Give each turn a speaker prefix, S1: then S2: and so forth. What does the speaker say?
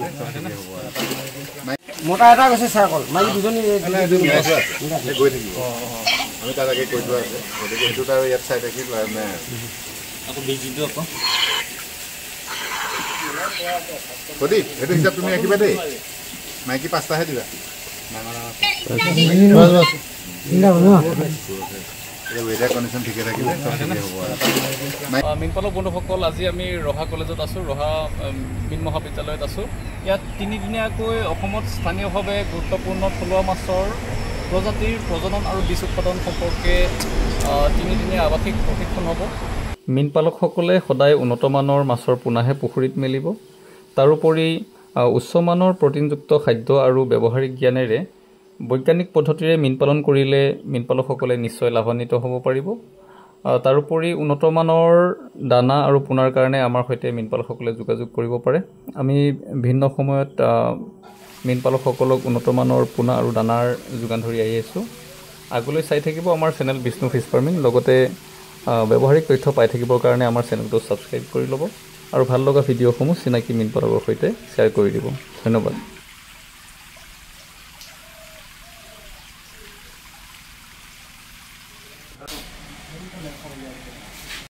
S1: ৰাখিলে হ'ব
S2: মোটা এটা গৈছে চাইকল মাইকী দুজনী
S1: গৈ থাকিব আমি তাত আগে কৈ থোৱা আছে গতিকে সেইটো তাৰ ইয়াত চাই থাকি লাভ নাই
S3: আকৌ বেজিটো আকৌ
S1: কদি সেইটো হিচাপ তুমি ৰাখিবা দেই মাইকী 5টাহে দিবা
S3: মীনপালক বন্ধুসকল আজি আমি ৰহা কলেজত আছোঁ ৰহা মীন মহাবিদ্যালয়ত আছোঁ ইয়াত তিনিদিনীয়াকৈ অসমত স্থানীয়ভাৱে গুৰুত্বপূৰ্ণ থলুৱা মাছৰ প্ৰজাতিৰ প্ৰজনন আৰু বীজ উৎপাদন সম্পৰ্কে তিনিদিনীয়া আৱাসিক প্ৰশিক্ষণ হ'ব মীনপালকসকলে সদায় উন্নতমানৰ মাছৰ পোনাহে পুখুৰীত মেলিব তাৰোপৰি উচ্চমানৰ প্ৰটিনযুক্ত খাদ্য আৰু ব্যৱহাৰিক জ্ঞানেৰে বৈজ্ঞানিক পদ্ধতিৰে মীন পালন কৰিলে মীনপালকসকলে নিশ্চয় লাভান্বিত হ'ব পাৰিব তাৰোপৰি উন্নতমানৰ দানা আৰু পোনাৰ কাৰণে আমাৰ সৈতে মীনপালকসকলে যোগাযোগ কৰিব পাৰে আমি ভিন্ন সময়ত মীনপালকসকলক উন্নতমানৰ পোনা আৰু দানাৰ যোগান ধৰি আহি আছোঁ আগলৈ চাই থাকিব আমাৰ চেনেল বিষ্ণু ফিছ ফাৰ্মিং লগতে ব্যৱহাৰিক তথ্য পাই থাকিবৰ কাৰণে আমাৰ চেনেলটো ছাবস্ক্ৰাইব কৰি ল'ব আৰু ভাল লগা ভিডিঅ'সমূহ চিনাকি মীনপালকৰ সৈতে শ্বেয়াৰ কৰি দিব ধন্যবাদ